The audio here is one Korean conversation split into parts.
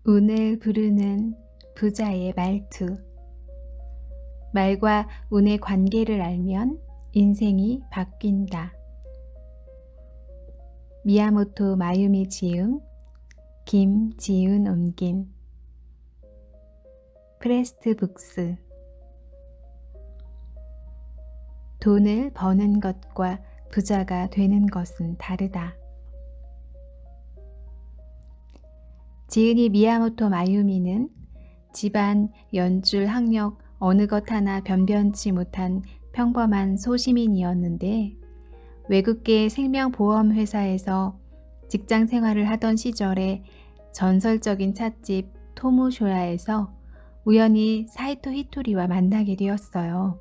운을 부르는 부자의 말투. 말과 운의 관계를 알면 인생이 바뀐다. 미야모토 마유미 지음, 김지은 옮김. 프레스트 북스. 돈을 버는 것과 부자가 되는 것은 다르다. 지은이 미야모토 마유미는 집안, 연줄, 학력 어느 것 하나 변변치 못한 평범한 소시민이었는데 외국계 생명보험회사에서 직장 생활을 하던 시절에 전설적인 찻집 토무쇼야에서 우연히 사이토 히토리와 만나게 되었어요.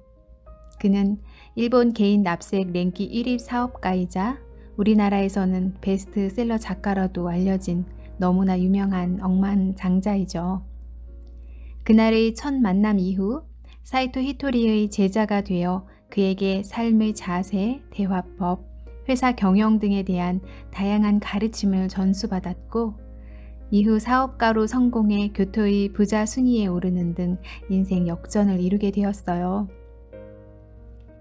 그는 일본 개인 납색 랭킹 1위 사업가이자 우리나라에서는 베스트셀러 작가로도 알려진 너무나 유명한 억만장자이죠. 그날의 첫 만남 이후 사이토 히토리의 제자가 되어 그에게 삶의 자세, 대화법, 회사 경영 등에 대한 다양한 가르침을 전수받았고 이후 사업가로 성공해 교토의 부자 순위에 오르는 등 인생 역전을 이루게 되었어요.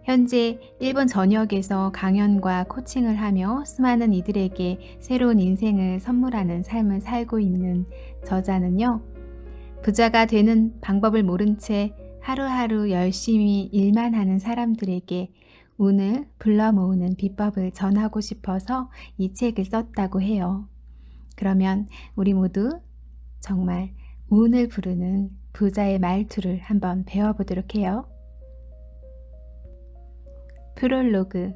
현재 일본 전역에서 강연과 코칭을 하며 수많은 이들에게 새로운 인생을 선물하는 삶을 살고 있는 저자는요. 부자가 되는 방법을 모른 채 하루하루 열심히 일만 하는 사람들에게 운을 불러 모으는 비법을 전하고 싶어서 이 책을 썼다고 해요. 그러면 우리 모두 정말 운을 부르는 부자의 말투를 한번 배워보도록 해요. 프롤로그.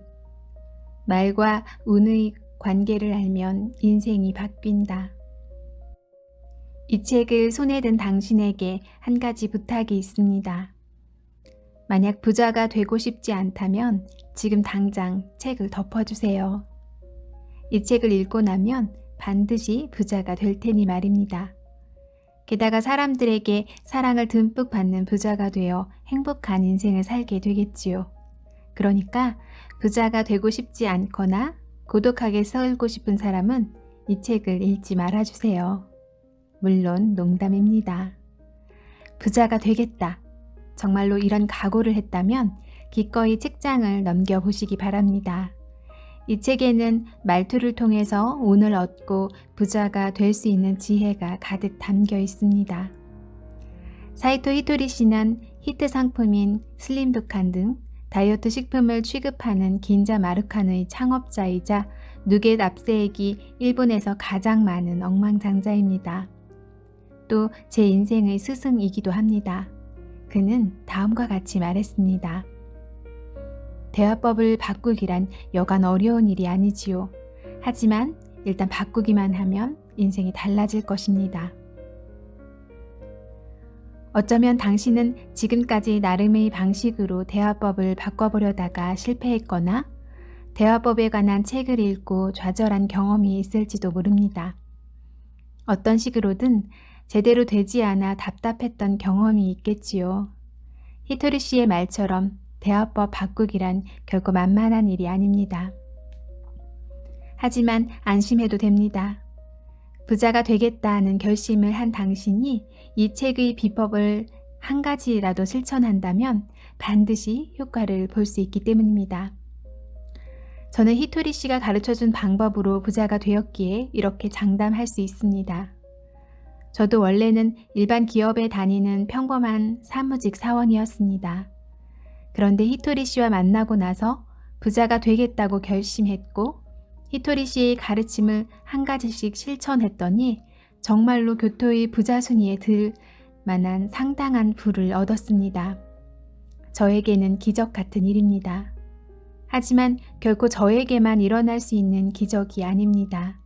말과 운의 관계를 알면 인생이 바뀐다. 이 책을 손에 든 당신에게 한 가지 부탁이 있습니다. 만약 부자가 되고 싶지 않다면 지금 당장 책을 덮어주세요. 이 책을 읽고 나면 반드시 부자가 될 테니 말입니다. 게다가 사람들에게 사랑을 듬뿍 받는 부자가 되어 행복한 인생을 살게 되겠지요. 그러니까 부자가 되고 싶지 않거나 고독하게 살고 싶은 사람은 이 책을 읽지 말아주세요. 물론 농담입니다. 부자가 되겠다. 정말로 이런 각오를 했다면 기꺼이 책장을 넘겨보시기 바랍니다. 이 책에는 말투를 통해서 운을 얻고 부자가 될 수 있는 지혜가 가득 담겨 있습니다. 사이토 히토리 씨는 히트 상품인 슬림독한 등 다이어트 식품을 취급하는 긴자 마루칸의 창업자이자 누겟 납세액이 일본에서 가장 많은 억만장자입니다. 또 제 인생의 스승이기도 합니다. 그는 다음과 같이 말했습니다. 대화법을 바꾸기란 여간 어려운 일이 아니지요. 하지만 일단 바꾸기만 하면 인생이 달라질 것입니다. 어쩌면 당신은 지금까지 나름의 방식으로 대화법을 바꿔보려다가 실패했거나 대화법에 관한 책을 읽고 좌절한 경험이 있을지도 모릅니다. 어떤 식으로든 제대로 되지 않아 답답했던 경험이 있겠지요. 히토리 씨의 말처럼 대화법 바꾸기란 결코 만만한 일이 아닙니다. 하지만 안심해도 됩니다. 부자가 되겠다는 결심을 한 당신이 이 책의 비법을 한 가지라도 실천한다면 반드시 효과를 볼 수 있기 때문입니다. 저는 히토리 씨가 가르쳐준 방법으로 부자가 되었기에 이렇게 장담할 수 있습니다. 저도 원래는 일반 기업에 다니는 평범한 사무직 사원이었습니다. 그런데 히토리 씨와 만나고 나서 부자가 되겠다고 결심했고 히토리 씨의 가르침을 한 가지씩 실천했더니 정말로 교토의 부자 순위에 들 만한 상당한 부를 얻었습니다. 저에게는 기적 같은 일입니다. 하지만 결코 저에게만 일어날 수 있는 기적이 아닙니다.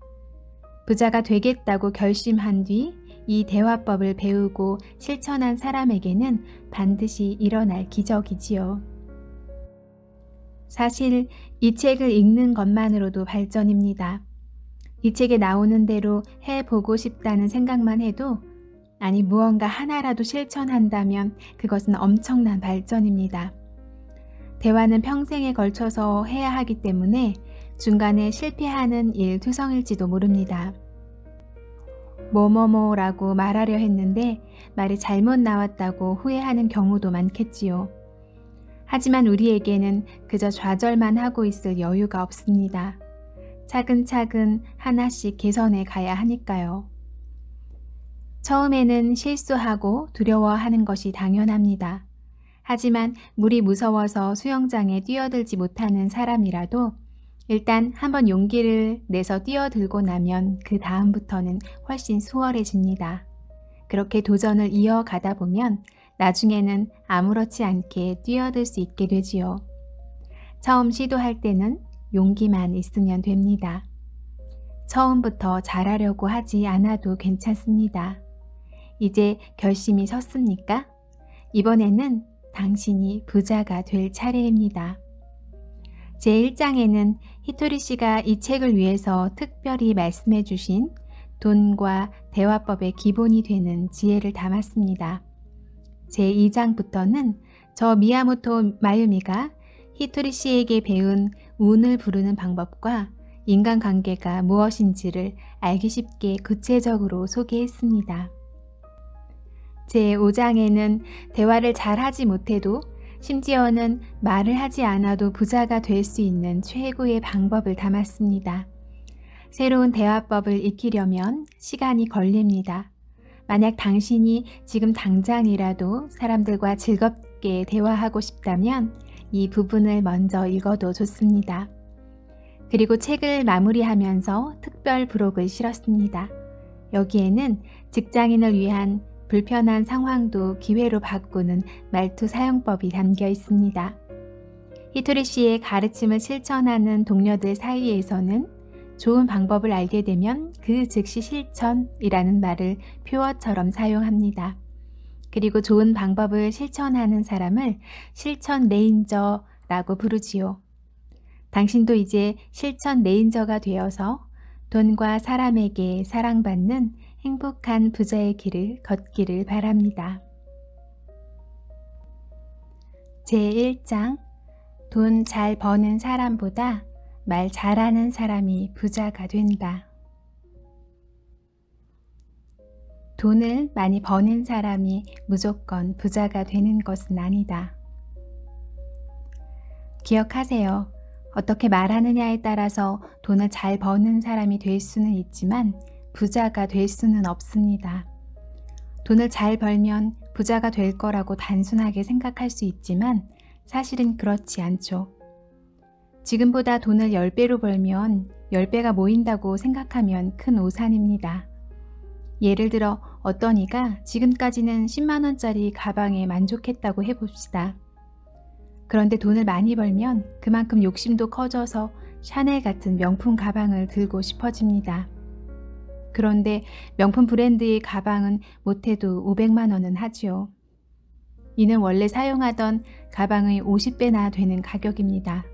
부자가 되겠다고 결심한 뒤 이 대화법을 배우고 실천한 사람에게는 반드시 일어날 기적이지요. 사실 이 책을 읽는 것만으로도 발전입니다. 이 책에 나오는 대로 해보고 싶다는 생각만 해도 아니 무언가 하나라도 실천한다면 그것은 엄청난 발전입니다. 대화는 평생에 걸쳐서 해야 하기 때문에 중간에 실패하는 일투성일지도 모릅니다. 뭐뭐뭐라고 말하려 했는데 말이 잘못 나왔다고 후회하는 경우도 많겠지요. 하지만 우리에게는 그저 좌절만 하고 있을 여유가 없습니다. 차근차근 하나씩 개선해 가야 하니까요. 처음에는 실수하고 두려워하는 것이 당연합니다. 하지만 물이 무서워서 수영장에 뛰어들지 못하는 사람이라도 일단 한번 용기를 내서 뛰어들고 나면 그 다음부터는 훨씬 수월해집니다. 그렇게 도전을 이어가다 보면 나중에는 아무렇지 않게 뛰어들 수 있게 되지요. 처음 시도할 때는 용기만 있으면 됩니다. 처음부터 잘하려고 하지 않아도 괜찮습니다. 이제 결심이 섰습니까? 이번에는 당신이 부자가 될 차례입니다. 제1장에는 히토리 씨가 이 책을 위해서 특별히 말씀해 주신 돈과 대화법의 기본이 되는 지혜를 담았습니다. 제2장부터는 저 미야모토 마유미가 히토리 씨에게 배운 운을 부르는 방법과 인간관계가 무엇인지를 알기 쉽게 구체적으로 소개했습니다. 제5장에는 대화를 잘 하지 못해도 심지어는 말을 하지 않아도 부자가 될 수 있는 최고의 방법을 담았습니다. 새로운 대화법을 익히려면 시간이 걸립니다. 만약 당신이 지금 당장이라도 사람들과 즐겁게 대화하고 싶다면 이 부분을 먼저 읽어도 좋습니다. 그리고 책을 마무리하면서 특별 부록을 실었습니다. 여기에는 직장인을 위한 불편한 상황도 기회로 바꾸는 말투 사용법이 담겨 있습니다. 히토리 씨의 가르침을 실천하는 동료들 사이에서는 좋은 방법을 알게 되면 그 즉시 실천이라는 말을 표어처럼 사용합니다. 그리고 좋은 방법을 실천하는 사람을 실천 레인저라고 부르지요. 당신도 이제 실천 레인저가 되어서 돈과 사람에게 사랑받는 행복한 부자의 길을 걷기를 바랍니다. 제1장 돈 잘 버는 사람보다 말 잘하는 사람이 부자가 된다. 돈을 많이 버는 사람이 무조건 부자가 되는 것은 아니다. 기억하세요. 어떻게 말하느냐에 따라서 돈을 잘 버는 사람이 될 수는 있지만 부자가 될 수는 없습니다. 돈을 잘 벌면 부자가 될 거라고 단순하게 생각할 수 있지만 사실은 그렇지 않죠. 지금보다 돈을 10배로 벌면 10배가 모인다고 생각하면 큰 오산입니다. 예를 들어 어떤 이가 지금까지는 10만 원짜리 가방에 만족했다고 해봅시다. 그런데 돈을 많이 벌면 그만큼 욕심도 커져서 샤넬 같은 명품 가방을 들고 싶어집니다. 그런데 명품 브랜드의 가방은 못해도 500만 원은 하지요. 이는 원래 사용하던 가방의 50배나 되는 가격입니다.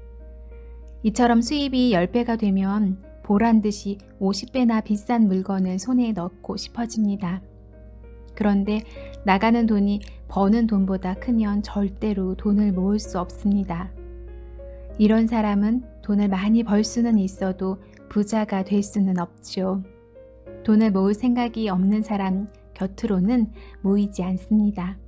이처럼 수입이 10배가 되면 보란듯이 50배나 비싼 물건을 손에 넣고 싶어집니다. 그런데 나가는 돈이 버는 돈보다 크면 절대로 돈을 모을 수 없습니다. 이런 사람은 돈을 많이 벌 수는 있어도 부자가 될 수는 없죠. 돈을 모을 생각이 없는 사람 곁으로는 모이지 않습니다.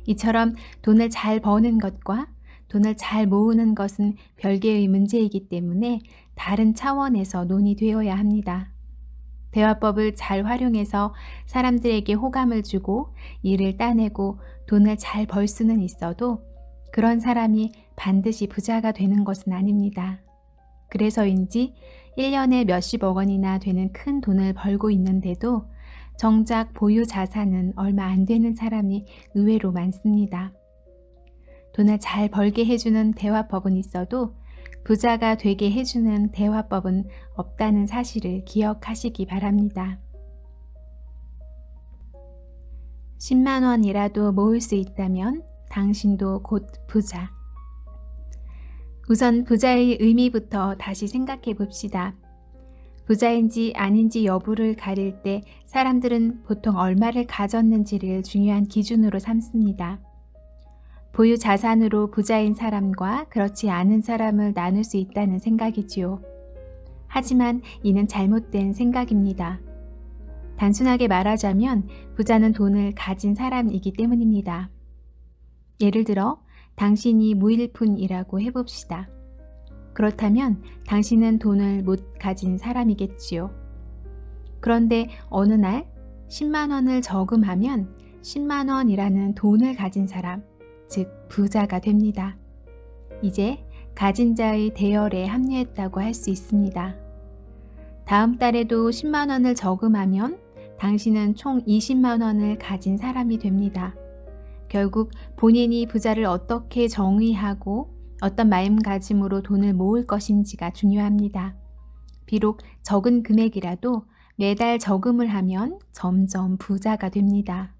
이처럼 돈을 잘 버는 것과 돈을 잘 모으는 것은 별개의 문제이기 때문에 다른 차원에서 논의되어야 합니다. 대화법을 잘 활용해서 사람들에게 호감을 주고 일을 따내고 돈을 잘 벌 수는 있어도 그런 사람이 반드시 부자가 되는 것은 아닙니다. 그래서인지 1년에 몇십억 원이나 되는 큰 돈을 벌고 있는데도 정작 보유 자산은 얼마 안 되는 사람이 의외로 많습니다. 돈을 잘 벌게 해주는 대화법은 있어도 부자가 되게 해주는 대화법은 없다는 사실을 기억하시기 바랍니다. 10만 원이라도 모을 수 있다면 당신도 곧 부자. 우선 부자의 의미부터 다시 생각해 봅시다. 부자인지 아닌지 여부를 가릴 때 사람들은 보통 얼마를 가졌는지를 중요한 기준으로 삼습니다. 보유 자산으로 부자인 사람과 그렇지 않은 사람을 나눌 수 있다는 생각이지요. 하지만 이는 잘못된 생각입니다. 단순하게 말하자면 부자는 돈을 가진 사람이기 때문입니다. 예를 들어 당신이 무일푼이라고 해봅시다. 그렇다면 당신은 돈을 못 가진 사람이겠지요. 그런데 어느 날 10만 원을 저금하면 10만 원이라는 돈을 가진 사람, 즉 부자가 됩니다. 이제 가진 자의 대열에 합류했다고 할 수 있습니다. 다음 달에도 10만 원을 저금하면 당신은 총 20만 원을 가진 사람이 됩니다. 결국 본인이 부자를 어떻게 정의하고 어떤 마음가짐으로 돈을 모을 것인지가 중요합니다. 비록 적은 금액이라도 매달 저금을 하면 점점 부자가 됩니다.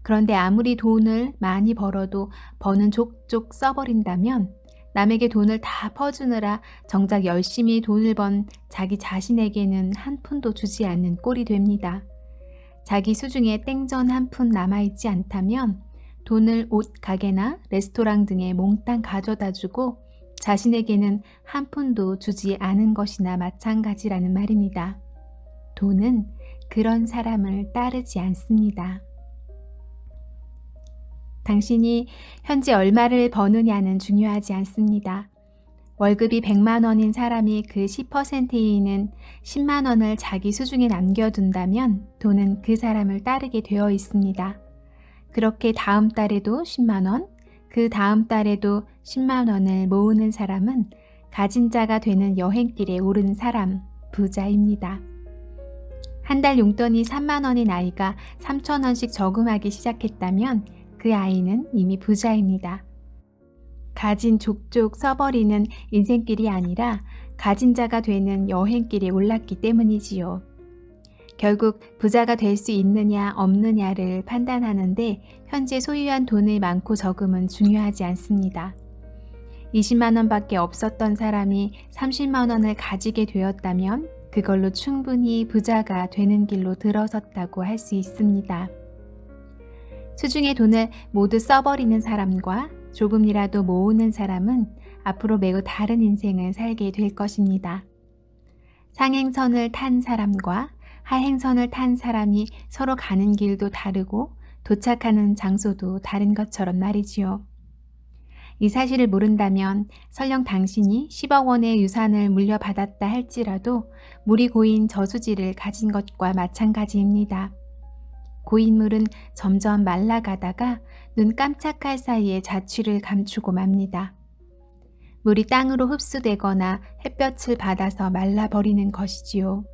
그런데 아무리 돈을 많이 벌어도 버는 족족 써버린다면 남에게 돈을 다 퍼주느라 정작 열심히 돈을 번 자기 자신에게는 한 푼도 주지 않는 꼴이 됩니다. 자기 수중에 땡전 한 푼 남아있지 않다면 돈을 옷 가게나 레스토랑 등에 몽땅 가져다 주고 자신에게는 한 푼도 주지 않은 것이나 마찬가지라는 말입니다. 돈은 그런 사람을 따르지 않습니다. 당신이 현재 얼마를 버느냐는 중요하지 않습니다. 월급이 100만 원인 사람이 그 10%이는 10만 원을 자기 수중에 남겨둔다면 돈은 그 사람을 따르게 되어 있습니다. 그렇게 다음 달에도 10만 원, 그 다음 달에도 10만 원을 모으는 사람은 가진 자가 되는 여행길에 오른 사람, 부자입니다. 한 달 용돈이 3만 원인 아이가 3천 원씩 저금하기 시작했다면 그 아이는 이미 부자입니다. 가진 족족 써버리는 인생길이 아니라 가진 자가 되는 여행길에 올랐기 때문이지요. 결국 부자가 될 수 있느냐 없느냐를 판단하는데 현재 소유한 돈의 많고 적음은 중요하지 않습니다. 20만 원밖에 없었던 사람이 30만 원을 가지게 되었다면 그걸로 충분히 부자가 되는 길로 들어섰다고 할 수 있습니다. 수중의 돈을 모두 써버리는 사람과 조금이라도 모으는 사람은 앞으로 매우 다른 인생을 살게 될 것입니다. 상행선을 탄 사람과 하행선을 탄 사람이 서로 가는 길도 다르고 도착하는 장소도 다른 것처럼 말이지요. 이 사실을 모른다면 설령 당신이 10억 원의 유산을 물려받았다 할지라도 물이 고인 저수지를 가진 것과 마찬가지입니다. 고인 물은 점점 말라가다가 눈 깜짝할 사이에 자취를 감추고 맙니다. 물이 땅으로 흡수되거나 햇볕을 받아서 말라버리는 것이지요.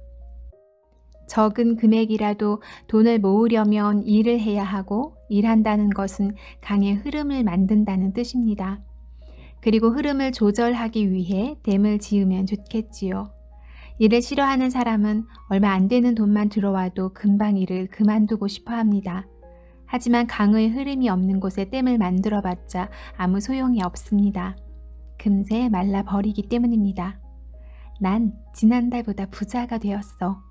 적은 금액이라도 돈을 모으려면 일을 해야 하고 일한다는 것은 강의 흐름을 만든다는 뜻입니다. 그리고 흐름을 조절하기 위해 댐을 지으면 좋겠지요. 일을 싫어하는 사람은 얼마 안 되는 돈만 들어와도 금방 일을 그만두고 싶어 합니다. 하지만 강의 흐름이 없는 곳에 댐을 만들어봤자 아무 소용이 없습니다. 금세 말라버리기 때문입니다. 난 지난달보다 부자가 되었어.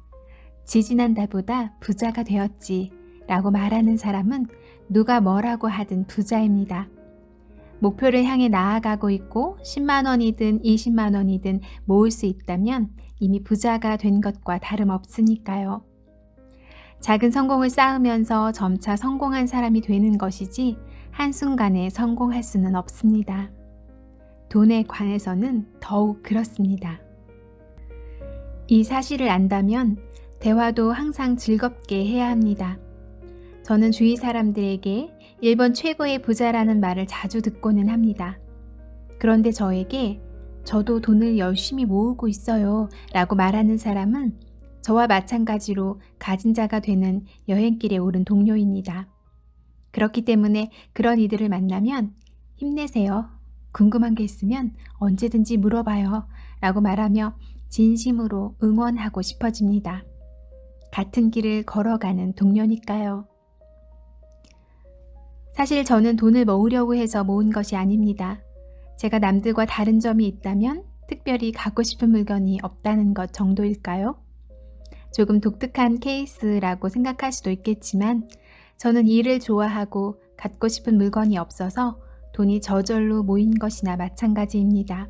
지지난달보다 부자가 되었지 라고 말하는 사람은 누가 뭐라고 하든 부자입니다. 목표를 향해 나아가고 있고 10만 원이든 20만 원이든 모을 수 있다면 이미 부자가 된 것과 다름없으니까요. 작은 성공을 쌓으면서 점차 성공한 사람이 되는 것이지 한순간에 성공할 수는 없습니다. 돈에 관해서는 더욱 그렇습니다. 이 사실을 안다면 대화도 항상 즐겁게 해야 합니다. 저는 주위 사람들에게 일본 최고의 부자라는 말을 자주 듣고는 합니다. 그런데 저에게 저도 돈을 열심히 모으고 있어요 라고 말하는 사람은 저와 마찬가지로 가진 자가 되는 여행길에 오른 동료입니다. 그렇기 때문에 그런 이들을 만나면 힘내세요. 궁금한 게 있으면 언제든지 물어봐요 라고 말하며 진심으로 응원하고 싶어집니다. 같은 길을 걸어가는 동료니까요. 사실 저는 돈을 모으려고 해서 모은 것이 아닙니다. 제가 남들과 다른 점이 있다면 특별히 갖고 싶은 물건이 없다는 것 정도일까요? 조금 독특한 케이스라고 생각할 수도 있겠지만 저는 일을 좋아하고 갖고 싶은 물건이 없어서 돈이 저절로 모인 것이나 마찬가지입니다.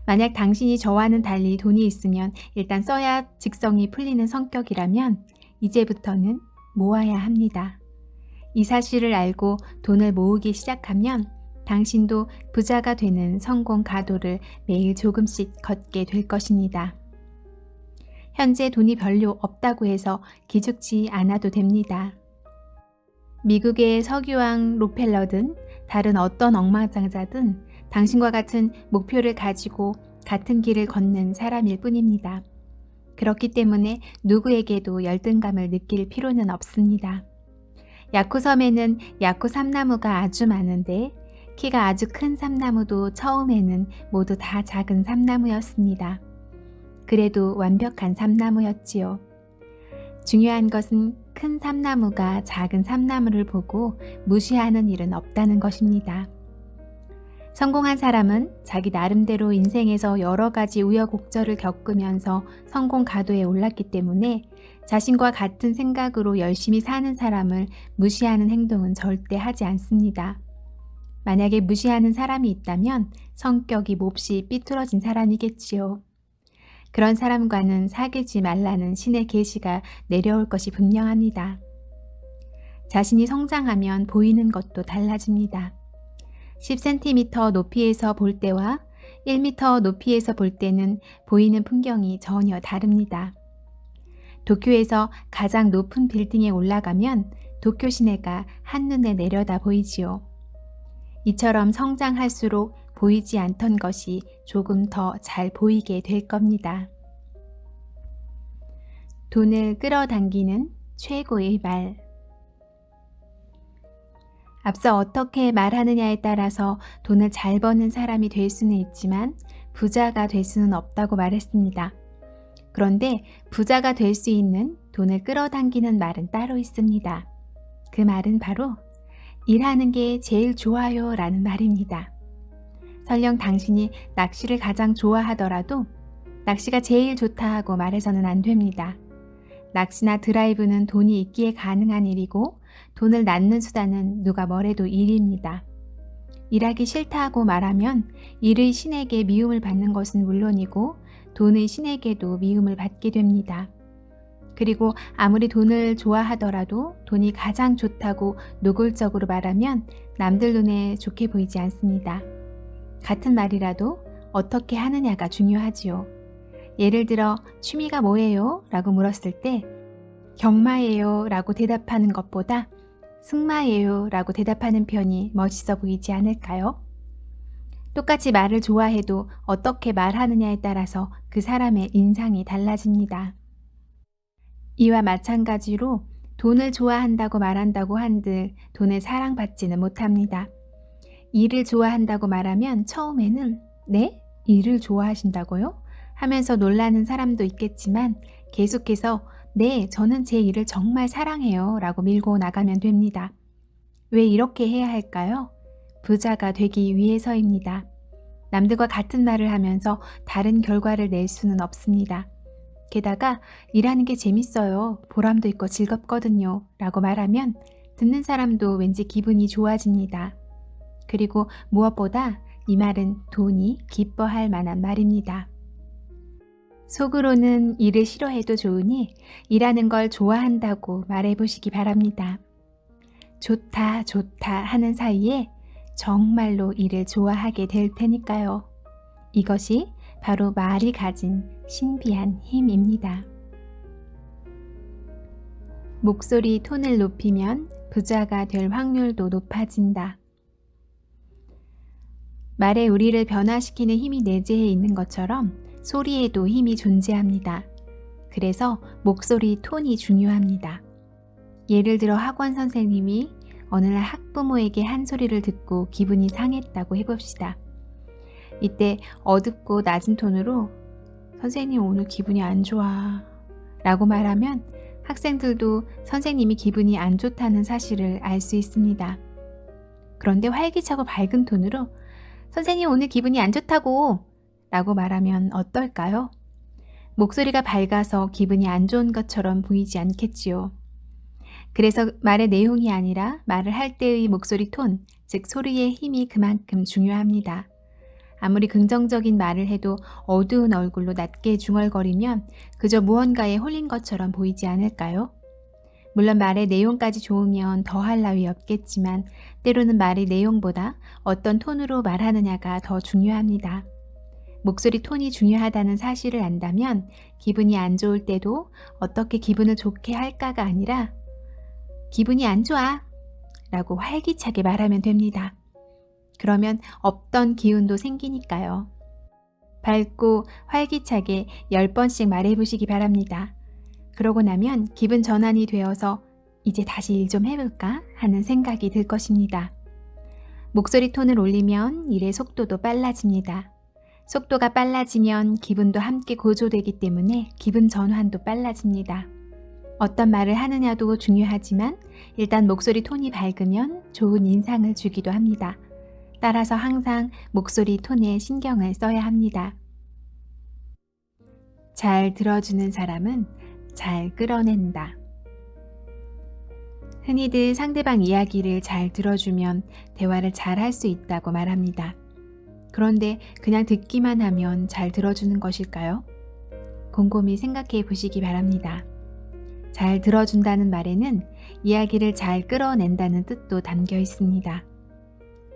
만약 당신이 저와는 달리 돈이 있으면 일단 써야 직성이 풀리는 성격이라면 이제부터는 모아야 합니다. 이 사실을 알고 돈을 모으기 시작하면 당신도 부자가 되는 성공 가도를 매일 조금씩 걷게 될 것입니다. 현재 돈이 별로 없다고 해서 기죽지 않아도 됩니다. 미국의 석유왕 록펠러든 다른 어떤 억만장자든 당신과 같은 목표를 가지고 같은 길을 걷는 사람일 뿐입니다. 그렇기 때문에 누구에게도 열등감을 느낄 필요는 없습니다. 야쿠섬에는 야쿠 삼나무가 아주 많은데 키가 아주 큰 삼나무도 처음에는 모두 다 작은 삼나무였습니다. 그래도 완벽한 삼나무였지요. 중요한 것은 큰 삼나무가 작은 삼나무를 보고 무시하는 일은 없다는 것입니다. 성공한 사람은 자기 나름대로 인생에서 여러 가지 우여곡절을 겪으면서 성공 가도에 올랐기 때문에 자신과 같은 생각으로 열심히 사는 사람을 무시하는 행동은 절대 하지 않습니다. 만약에 무시하는 사람이 있다면 성격이 몹시 삐뚤어진 사람이겠지요. 그런 사람과는 사귀지 말라는 신의 계시가 내려올 것이 분명합니다. 자신이 성장하면 보이는 것도 달라집니다. 10cm 높이에서 볼 때와 1m 높이에서 볼 때는 보이는 풍경이 전혀 다릅니다. 도쿄에서 가장 높은 빌딩에 올라가면 도쿄 시내가 한눈에 내려다 보이지요. 이처럼 성장할수록 보이지 않던 것이 조금 더 잘 보이게 될 겁니다. 돈을 끌어당기는 최고의 말. 앞서 어떻게 말하느냐에 따라서 돈을 잘 버는 사람이 될 수는 있지만 부자가 될 수는 없다고 말했습니다. 그런데 부자가 될 수 있는 돈을 끌어당기는 말은 따로 있습니다. 그 말은 바로 일하는 게 제일 좋아요 라는 말입니다. 설령 당신이 낚시를 가장 좋아하더라도 낚시가 제일 좋다 하고 말해서는 안 됩니다. 낚시나 드라이브는 돈이 있기에 가능한 일이고 돈을 낳는 수단은 누가 뭐래도 일입니다. 일하기 싫다 하고 말하면 일의 신에게 미움을 받는 것은 물론이고 돈의 신에게도 미움을 받게 됩니다. 그리고 아무리 돈을 좋아하더라도 돈이 가장 좋다고 노골적으로 말하면 남들 눈에 좋게 보이지 않습니다. 같은 말이라도 어떻게 하느냐가 중요하지요. 예를 들어 취미가 뭐예요? 라고 물었을 때 경마예요 라고 대답하는 것보다 승마예요 라고 대답하는 편이 멋있어 보이지 않을까요? 똑같이 말을 좋아해도 어떻게 말하느냐에 따라서 그 사람의 인상이 달라집니다. 이와 마찬가지로 돈을 좋아한다고 말한다고 한들 돈을 사랑받지는 못합니다. 일을 좋아한다고 말하면 처음에는 네? 일을 좋아하신다고요? 하면서 놀라는 사람도 있겠지만 계속해서 네, 저는 제 일을 정말 사랑해요 라고 밀고 나가면 됩니다. 왜 이렇게 해야 할까요? 부자가 되기 위해서입니다. 남들과 같은 말을 하면서 다른 결과를 낼 수는 없습니다. 게다가 일하는 게 재밌어요. 보람도 있고 즐겁거든요. 라고 말하면 듣는 사람도 왠지 기분이 좋아집니다. 그리고 무엇보다 이 말은 돈이 기뻐할 만한 말입니다. 속으로는 일을 싫어해도 좋으니 일하는 걸 좋아한다고 말해보시기 바랍니다. 좋다 좋다 하는 사이에 정말로 일을 좋아하게 될 테니까요. 이것이 바로 말이 가진 신비한 힘입니다. 목소리 톤을 높이면 부자가 될 확률도 높아진다. 말에 우리를 변화시키는 힘이 내재해 있는 것처럼 소리에도 힘이 존재합니다. 그래서 목소리 톤이 중요합니다. 예를 들어 학원 선생님이 어느 날 학부모에게 한 소리를 듣고 기분이 상했다고 해봅시다. 이때 어둡고 낮은 톤으로 선생님 오늘 기분이 안 좋아 라고 말하면 학생들도 선생님이 기분이 안 좋다는 사실을 알 수 있습니다. 그런데 활기차고 밝은 톤으로 선생님 오늘 기분이 안 좋다고 라고 말하면 어떨까요? 목소리가 밝아서 기분이 안 좋은 것처럼 보이지 않겠지요. 그래서 말의 내용이 아니라 말을 할 때의 목소리 톤, 즉 소리의 힘이 그만큼 중요합니다. 아무리 긍정적인 말을 해도 어두운 얼굴로 낮게 중얼거리면 그저 무언가에 홀린 것처럼 보이지 않을까요? 물론 말의 내용까지 좋으면 더할 나위 없겠지만 때로는 말의 내용보다 어떤 톤으로 말하느냐가 더 중요합니다. 목소리 톤이 중요하다는 사실을 안다면 기분이 안 좋을 때도 어떻게 기분을 좋게 할까가 아니라 기분이 안 좋아 라고 활기차게 말하면 됩니다. 그러면 없던 기운도 생기니까요. 밝고 활기차게 10번씩 말해보시기 바랍니다. 그러고 나면 기분 전환이 되어서 이제 다시 일 좀 해볼까 하는 생각이 들 것입니다. 목소리 톤을 올리면 일의 속도도 빨라집니다. 속도가 빨라지면 기분도 함께 고조되기 때문에 기분 전환도 빨라집니다. 어떤 말을 하느냐도 중요하지만 일단 목소리 톤이 밝으면 좋은 인상을 주기도 합니다. 따라서 항상 목소리 톤에 신경을 써야 합니다. 잘 들어주는 사람은 잘 끌어낸다. 흔히들 상대방 이야기를 잘 들어주면 대화를 잘 할 수 있다고 말합니다. 그런데 그냥 듣기만 하면 잘 들어주는 것일까요? 곰곰이 생각해 보시기 바랍니다. 잘 들어준다는 말에는 이야기를 잘 끌어낸다는 뜻도 담겨 있습니다.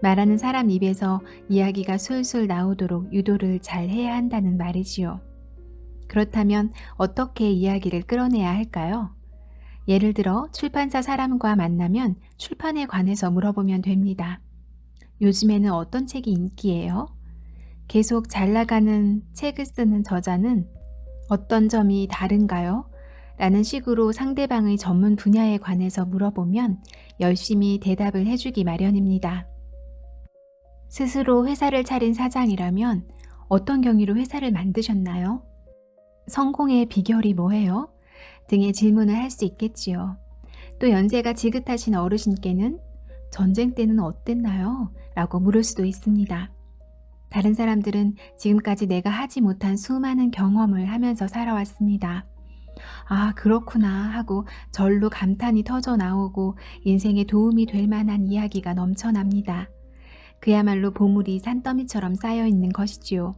말하는 사람 입에서 이야기가 술술 나오도록 유도를 잘 해야 한다는 말이지요. 그렇다면 어떻게 이야기를 끌어내야 할까요? 예를 들어 출판사 사람과 만나면 출판에 관해서 물어보면 됩니다. 요즘에는 어떤 책이 인기예요? 계속 잘 나가는 책을 쓰는 저자는 어떤 점이 다른가요? 라는 식으로 상대방의 전문 분야에 관해서 물어보면 열심히 대답을 해주기 마련입니다. 스스로 회사를 차린 사장이라면 어떤 경위로 회사를 만드셨나요? 성공의 비결이 뭐예요? 등의 질문을 할 수 있겠지요. 또 연세가 지긋하신 어르신께는 전쟁 때는 어땠나요? 라고 물을 수도 있습니다. 다른 사람들은 지금까지 내가 하지 못한 수많은 경험을 하면서 살아왔습니다. 아, 그렇구나 하고 절로 감탄이 터져 나오고 인생에 도움이 될 만한 이야기가 넘쳐납니다. 그야말로 보물이 산더미처럼 쌓여 있는 것이지요.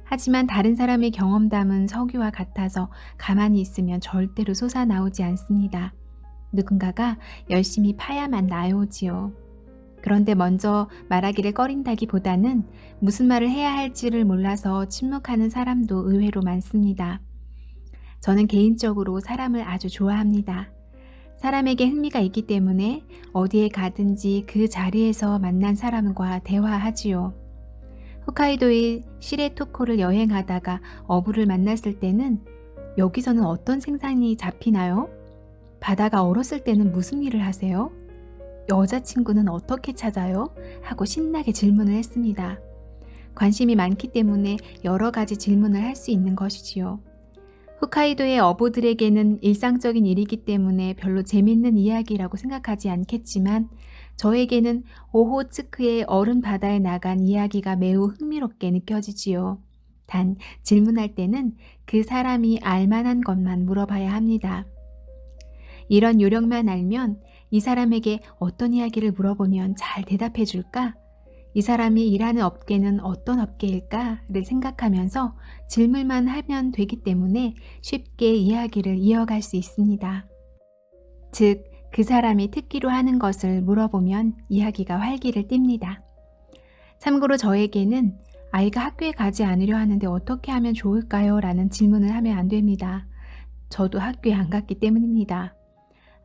하지만 다른 사람의 경험담은 석유와 같아서 가만히 있으면 절대로 솟아나오지 않습니다. 누군가가 열심히 파야만 나오지요. 그런데 먼저 말하기를 꺼린다기보다는 무슨 말을 해야 할지를 몰라서 침묵하는 사람도 의외로 많습니다. 저는 개인적으로 사람을 아주 좋아합니다. 사람에게 흥미가 있기 때문에 어디에 가든지 그 자리에서 만난 사람과 대화하지요. 홋카이도의 시레토코를 여행하다가 어부를 만났을 때는 여기서는 어떤 생선이 잡히나요? 바다가 얼었을 때는 무슨 일을 하세요? 여자친구는 어떻게 찾아요? 하고 신나게 질문을 했습니다. 관심이 많기 때문에 여러 가지 질문을 할 수 있는 것이지요. 홋카이도의 어부들에게는 일상적인 일이기 때문에 별로 재밌는 이야기라고 생각하지 않겠지만 저에게는 오호츠크의 얼음 바다에 나간 이야기가 매우 흥미롭게 느껴지지요. 단 질문할 때는 그 사람이 알만한 것만 물어봐야 합니다. 이런 요령만 알면 이 사람에게 어떤 이야기를 물어보면 잘 대답해 줄까? 이 사람이 일하는 업계는 어떤 업계일까를 생각하면서 질문만 하면 되기 때문에 쉽게 이야기를 이어갈 수 있습니다. 즉, 그 사람이 특기로 하는 것을 물어보면 이야기가 활기를 띱니다. 참고로 저에게는 아이가 학교에 가지 않으려 하는데 어떻게 하면 좋을까요? 라는 질문을 하면 안 됩니다. 저도 학교에 안 갔기 때문입니다.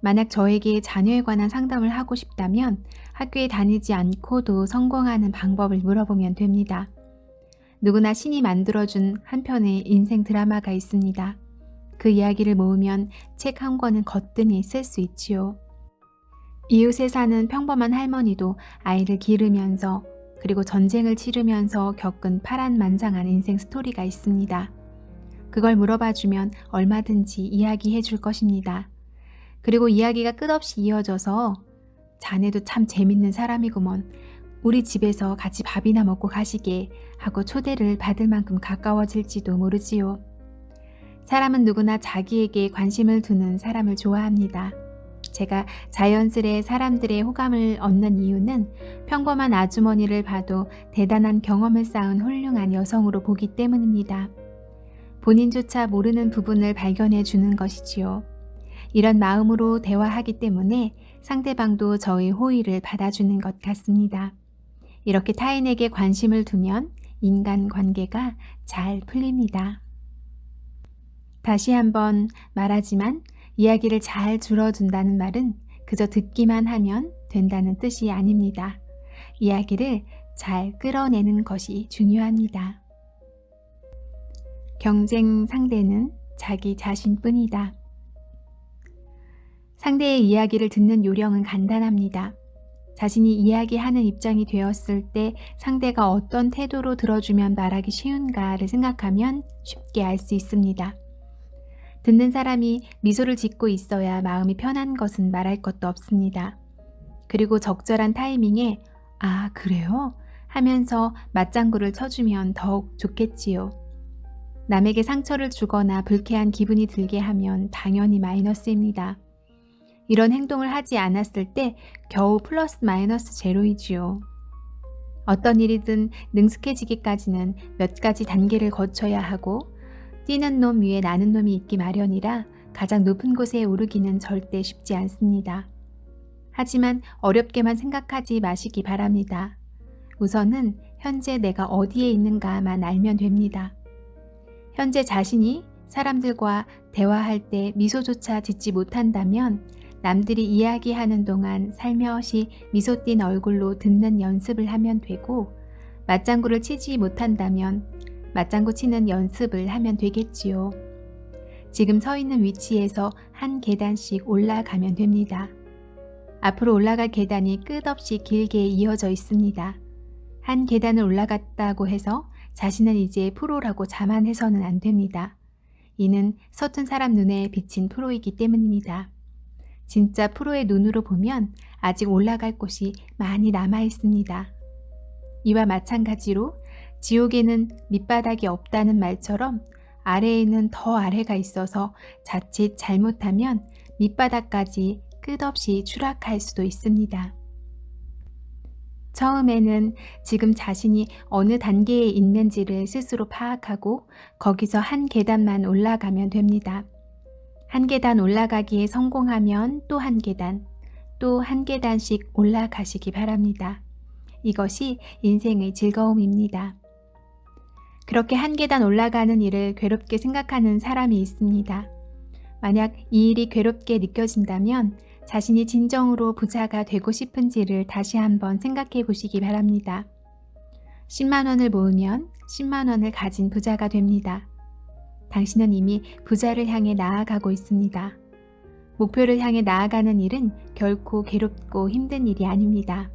만약 저에게 자녀에 관한 상담을 하고 싶다면 학교에 다니지 않고도 성공하는 방법을 물어보면 됩니다. 누구나 신이 만들어준 한 편의 인생 드라마가 있습니다. 그 이야기를 모으면 책 한 권은 거뜬히 쓸 수 있지요. 이웃에 사는 평범한 할머니도 아이를 기르면서 그리고 전쟁을 치르면서 겪은 파란만장한 인생 스토리가 있습니다. 그걸 물어봐주면 얼마든지 이야기해 줄 것입니다. 그리고 이야기가 끝없이 이어져서 자네도 참 재밌는 사람이구먼. 우리 집에서 같이 밥이나 먹고 가시게 하고 초대를 받을 만큼 가까워질지도 모르지요. 사람은 누구나 자기에게 관심을 두는 사람을 좋아합니다. 제가 자연스레 사람들의 호감을 얻는 이유는 평범한 아주머니를 봐도 대단한 경험을 쌓은 훌륭한 여성으로 보기 때문입니다. 본인조차 모르는 부분을 발견해 주는 것이지요. 이런 마음으로 대화하기 때문에 상대방도 저의 호의를 받아주는 것 같습니다. 이렇게 타인에게 관심을 두면 인간관계가 잘 풀립니다. 다시 한번 말하지만 이야기를 잘 들어준다는 말은 그저 듣기만 하면 된다는 뜻이 아닙니다. 이야기를 잘 끌어내는 것이 중요합니다. 경쟁 상대는 자기 자신뿐이다. 상대의 이야기를 듣는 요령은 간단합니다. 자신이 이야기하는 입장이 되었을 때 상대가 어떤 태도로 들어주면 말하기 쉬운가를 생각하면 쉽게 알 수 있습니다. 듣는 사람이 미소를 짓고 있어야 마음이 편한 것은 말할 것도 없습니다. 그리고 적절한 타이밍에 "아, 그래요?" 하면서 맞장구를 쳐주면 더욱 좋겠지요. 남에게 상처를 주거나 불쾌한 기분이 들게 하면 당연히 마이너스입니다. 이런 행동을 하지 않았을 때 겨우 플러스 마이너스 제로이지요. 어떤 일이든 능숙해지기까지는 몇 가지 단계를 거쳐야 하고 뛰는 놈 위에 나는 놈이 있기 마련이라 가장 높은 곳에 오르기는 절대 쉽지 않습니다. 하지만 어렵게만 생각하지 마시기 바랍니다. 우선은 현재 내가 어디에 있는가만 알면 됩니다. 현재 자신이 사람들과 대화할 때 미소조차 짓지 못한다면 남들이 이야기하는 동안 살며시 미소 띤 얼굴로 듣는 연습을 하면 되고, 맞장구를 치지 못한다면 맞장구 치는 연습을 하면 되겠지요. 지금 서 있는 위치에서 한 계단씩 올라가면 됩니다. 앞으로 올라갈 계단이 끝없이 길게 이어져 있습니다. 한 계단을 올라갔다고 해서 자신은 이제 프로라고 자만해서는 안 됩니다. 이는 서툰 사람 눈에 비친 프로이기 때문입니다. 진짜 프로의 눈으로 보면 아직 올라갈 곳이 많이 남아 있습니다. 이와 마찬가지로 지옥에는 밑바닥이 없다는 말처럼 아래에는 더 아래가 있어서 자칫 잘못하면 밑바닥까지 끝없이 추락할 수도 있습니다. 처음에는 지금 자신이 어느 단계에 있는지를 스스로 파악하고 거기서 한 계단만 올라가면 됩니다. 한 계단 올라가기에 성공하면 또 한 계단, 또 한 계단씩 올라가시기 바랍니다. 이것이 인생의 즐거움입니다. 그렇게 한 계단 올라가는 일을 괴롭게 생각하는 사람이 있습니다. 만약 이 일이 괴롭게 느껴진다면 자신이 진정으로 부자가 되고 싶은지를 다시 한번 생각해 보시기 바랍니다. 10만 원을 모으면 10만 원을 가진 부자가 됩니다. 당신은 이미 부자를 향해 나아가고 있습니다. 목표를 향해 나아가는 일은 결코 괴롭고 힘든 일이 아닙니다.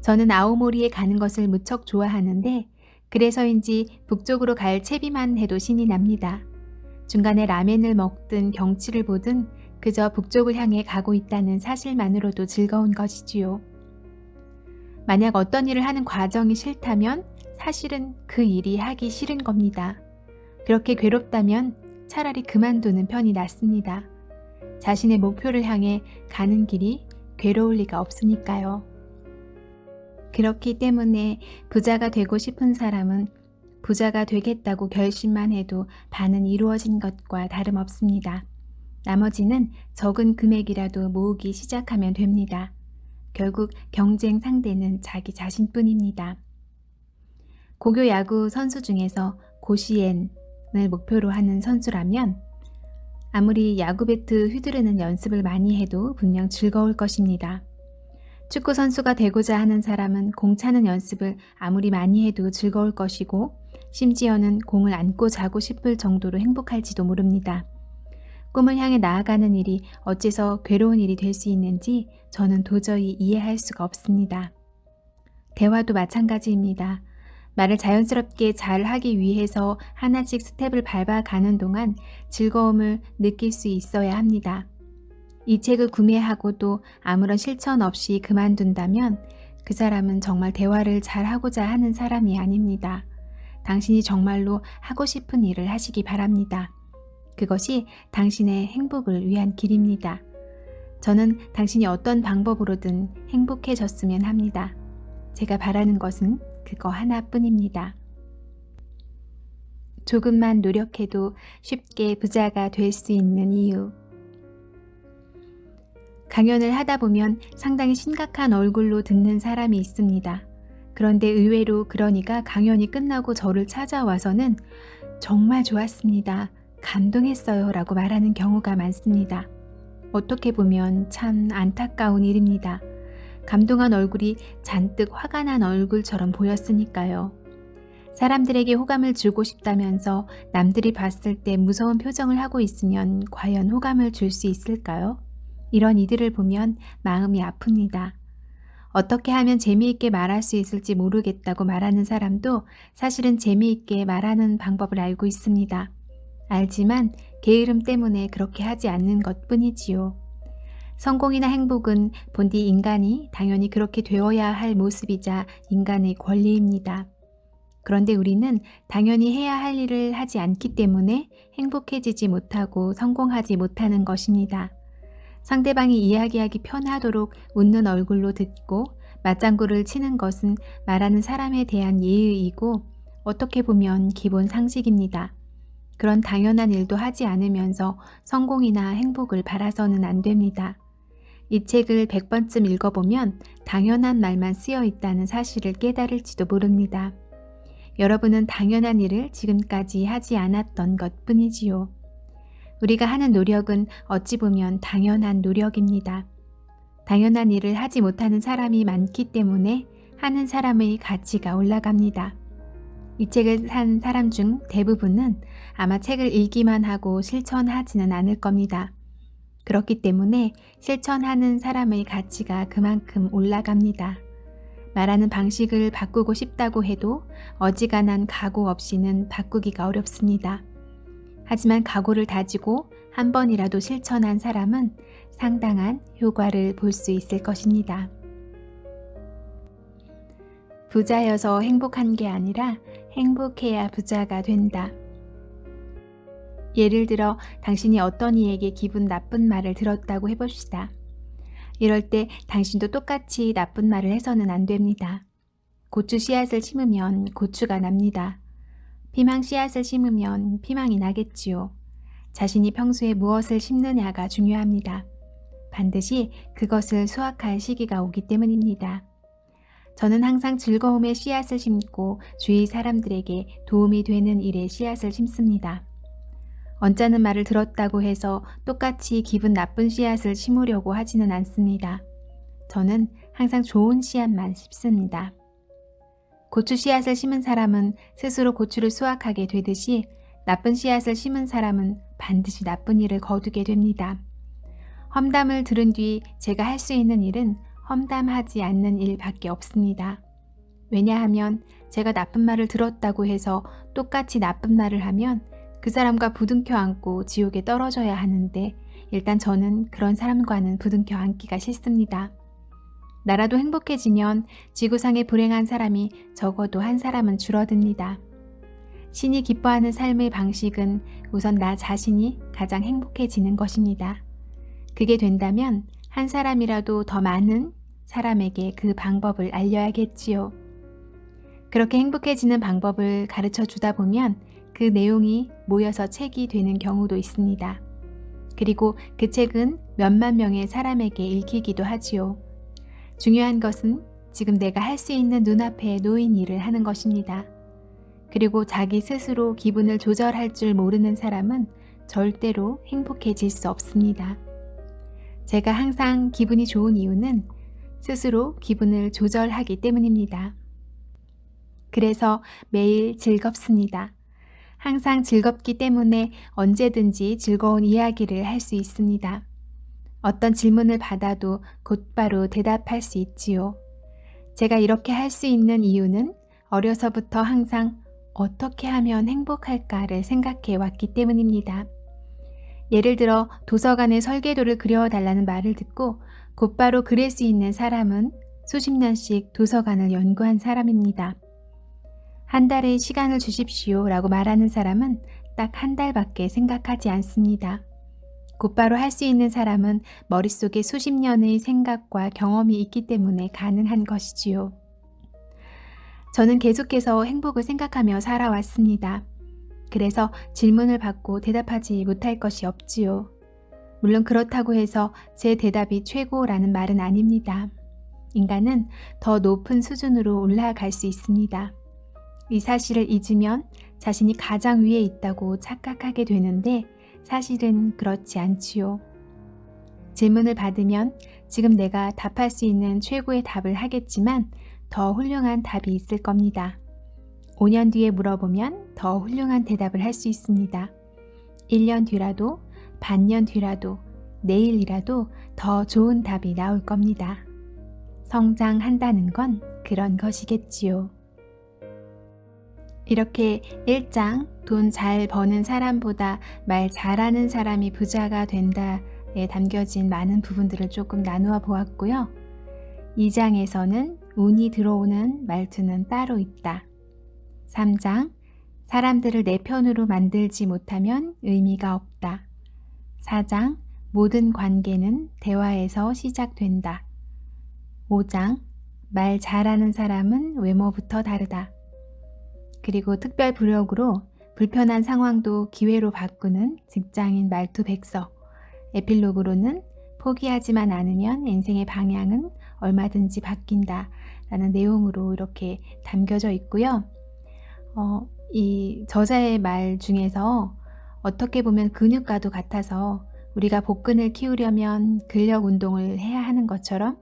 저는 아오모리에 가는 것을 무척 좋아하는데 그래서인지 북쪽으로 갈 채비만 해도 신이 납니다. 중간에 라멘을 먹든 경치를 보든 그저 북쪽을 향해 가고 있다는 사실만으로도 즐거운 것이지요. 만약 어떤 일을 하는 과정이 싫다면 사실은 그 일이 하기 싫은 겁니다. 그렇게 괴롭다면 차라리 그만두는 편이 낫습니다. 자신의 목표를 향해 가는 길이 괴로울 리가 없으니까요. 그렇기 때문에 부자가 되고 싶은 사람은 부자가 되겠다고 결심만 해도 반은 이루어진 것과 다름없습니다. 나머지는 적은 금액이라도 모으기 시작하면 됩니다. 결국 경쟁 상대는 자기 자신뿐입니다. 고교 야구 선수 중에서 고시엔을 목표로 하는 선수라면 아무리 야구 배트 휘두르는 연습을 많이 해도 분명 즐거울 것입니다. 축구 선수가 되고자 하는 사람은 공 차는 연습을 아무리 많이 해도 즐거울 것이고 심지어는 공을 안고 자고 싶을 정도로 행복할지도 모릅니다. 꿈을 향해 나아가는 일이 어째서 괴로운 일이 될 수 있는지 저는 도저히 이해할 수가 없습니다. 대화도 마찬가지입니다. 말을 자연스럽게 잘 하기 위해서 하나씩 스텝을 밟아가는 동안 즐거움을 느낄 수 있어야 합니다. 이 책을 구매하고도 아무런 실천 없이 그만둔다면 그 사람은 정말 대화를 잘 하고자 하는 사람이 아닙니다. 당신이 정말로 하고 싶은 일을 하시기 바랍니다. 그것이 당신의 행복을 위한 길입니다. 저는 당신이 어떤 방법으로든 행복해졌으면 합니다. 제가 바라는 것은 그거 하나뿐입니다. 조금만 노력해도 쉽게 부자가 될 수 있는 이유. 강연을 하다 보면 상당히 심각한 얼굴로 듣는 사람이 있습니다. 그런데 의외로 그러니까 강연이 끝나고 저를 찾아와서는 정말 좋았습니다. 감동했어요 라고 말하는 경우가 많습니다. 어떻게 보면 참 안타까운 일입니다. 감동한 얼굴이 잔뜩 화가 난 얼굴처럼 보였으니까요. 사람들에게 호감을 주고 싶다면서 남들이 봤을 때 무서운 표정을 하고 있으면 과연 호감을 줄 수 있을까요? 이런 이들을 보면 마음이 아픕니다. 어떻게 하면 재미있게 말할 수 있을지 모르겠다고 말하는 사람도 사실은 재미있게 말하는 방법을 알고 있습니다. 알지만 게으름 때문에 그렇게 하지 않는 것뿐이지요. 성공이나 행복은 본디 인간이 당연히 그렇게 되어야 할 모습이자 인간의 권리입니다. 그런데 우리는 당연히 해야 할 일을 하지 않기 때문에 행복해지지 못하고 성공하지 못하는 것입니다. 상대방이 이야기하기 편하도록 웃는 얼굴로 듣고 맞장구를 치는 것은 말하는 사람에 대한 예의이고 어떻게 보면 기본 상식입니다. 그런 당연한 일도 하지 않으면서 성공이나 행복을 바라서는 안 됩니다. 이 책을 100번쯤 읽어보면 당연한 말만 쓰여 있다는 사실을 깨달을지도 모릅니다. 여러분은 당연한 일을 지금까지 하지 않았던 것뿐이지요. 우리가 하는 노력은 어찌 보면 당연한 노력입니다. 당연한 일을 하지 못하는 사람이 많기 때문에 하는 사람의 가치가 올라갑니다. 이 책을 산 사람 중 대부분은 아마 책을 읽기만 하고 실천하지는 않을 겁니다. 그렇기 때문에 실천하는 사람의 가치가 그만큼 올라갑니다. 말하는 방식을 바꾸고 싶다고 해도 어지간한 각오 없이는 바꾸기가 어렵습니다. 하지만 각오를 다지고 한 번이라도 실천한 사람은 상당한 효과를 볼 수 있을 것입니다. 부자여서 행복한 게 아니라 행복해야 부자가 된다. 예를 들어 당신이 어떤 이에게 기분 나쁜 말을 들었다고 해봅시다. 이럴 때 당신도 똑같이 나쁜 말을 해서는 안 됩니다. 고추 씨앗을 심으면 고추가 납니다. 피망 씨앗을 심으면 피망이 나겠지요. 자신이 평소에 무엇을 심느냐가 중요합니다. 반드시 그것을 수확할 시기가 오기 때문입니다. 저는 항상 즐거움의 씨앗을 심고 주위 사람들에게 도움이 되는 일에 씨앗을 심습니다. 언짢은 말을 들었다고 해서 똑같이 기분 나쁜 씨앗을 심으려고 하지는 않습니다. 저는 항상 좋은 씨앗만 심습니다. 고추 씨앗을 심은 사람은 스스로 고추를 수확하게 되듯이 나쁜 씨앗을 심은 사람은 반드시 나쁜 일을 거두게 됩니다. 험담을 들은 뒤 제가 할 수 있는 일은 험담하지 않는 일밖에 없습니다. 왜냐하면 제가 나쁜 말을 들었다고 해서 똑같이 나쁜 말을 하면 그 사람과 부둥켜 안고 지옥에 떨어져야 하는데 일단 저는 그런 사람과는 부둥켜 안기가 싫습니다. 나라도 행복해지면 지구상에 불행한 사람이 적어도 한 사람은 줄어듭니다. 신이 기뻐하는 삶의 방식은 우선 나 자신이 가장 행복해지는 것입니다. 그게 된다면 한 사람이라도 더 많은 사람에게 그 방법을 알려야겠지요. 그렇게 행복해지는 방법을 가르쳐 주다 보면 그 내용이 모여서 책이 되는 경우도 있습니다. 그리고 그 책은 몇만 명의 사람에게 읽히기도 하지요. 중요한 것은 지금 내가 할 수 있는 눈앞에 놓인 일을 하는 것입니다. 그리고 자기 스스로 기분을 조절할 줄 모르는 사람은 절대로 행복해질 수 없습니다. 제가 항상 기분이 좋은 이유는 스스로 기분을 조절하기 때문입니다. 그래서 매일 즐겁습니다. 항상 즐겁기 때문에 언제든지 즐거운 이야기를 할 수 있습니다. 어떤 질문을 받아도 곧바로 대답할 수 있지요. 제가 이렇게 할 수 있는 이유는 어려서부터 항상 어떻게 하면 행복할까를 생각해 왔기 때문입니다. 예를 들어 도서관에 설계도를 그려달라는 말을 듣고 곧바로 그릴 수 있는 사람은 수십 년씩 도서관을 연구한 사람입니다. 한 달의 시간을 주십시오 라고 말하는 사람은 딱 한 달밖에 생각하지 않습니다. 곧바로 할 수 있는 사람은 머릿속에 수십 년의 생각과 경험이 있기 때문에 가능한 것이지요. 저는 계속해서 행복을 생각하며 살아왔습니다. 그래서 질문을 받고 대답하지 못할 것이 없지요. 물론 그렇다고 해서 제 대답이 최고라는 말은 아닙니다. 인간은 더 높은 수준으로 올라갈 수 있습니다. 이 사실을 잊으면 자신이 가장 위에 있다고 착각하게 되는데 사실은 그렇지 않지요. 질문을 받으면 지금 내가 답할 수 있는 최고의 답을 하겠지만 더 훌륭한 답이 있을 겁니다. 5년 뒤에 물어보면 더 훌륭한 대답을 할 수 있습니다. 1년 뒤라도, 반년 뒤라도, 내일이라도 더 좋은 답이 나올 겁니다. 성장한다는 건 그런 것이겠지요. 이렇게 1장 돈 잘 버는 사람보다 말 잘하는 사람이 부자가 된다에 담겨진 많은 부분들을 조금 나누어 보았고요. 2장에서는 운이 들어오는 말투는 따로 있다. 3장 사람들을 내 편으로 만들지 못하면 의미가 없다. 4장 모든 관계는 대화에서 시작된다. 5장 말 잘하는 사람은 외모부터 다르다. 그리고 특별 부력으로 불편한 상황도 기회로 바꾸는 직장인 말투 백서. 에필로그로는 포기하지만 않으면 인생의 방향은 얼마든지 바뀐다 라는 내용으로 이렇게 담겨져 있고요. 이 저자의 말 중에서 어떻게 보면 근육과도 같아서 우리가 복근을 키우려면 근력 운동을 해야 하는 것처럼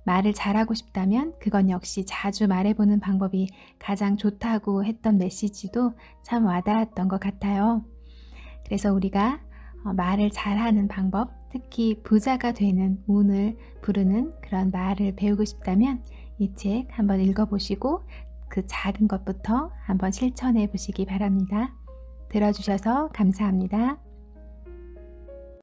말을 잘하고 싶다면 그건 역시 자주 말해보는 방법이 가장 좋다고 했던 메시지도 참 와닿았던 것 같아요. 그래서 우리가 말을 잘하는 방법, 특히 부자가 되는 운을 부르는 그런 말을 배우고 싶다면 이 책 한번 읽어보시고 그 작은 것부터 한번 실천해 보시기 바랍니다. 들어주셔서 감사합니다.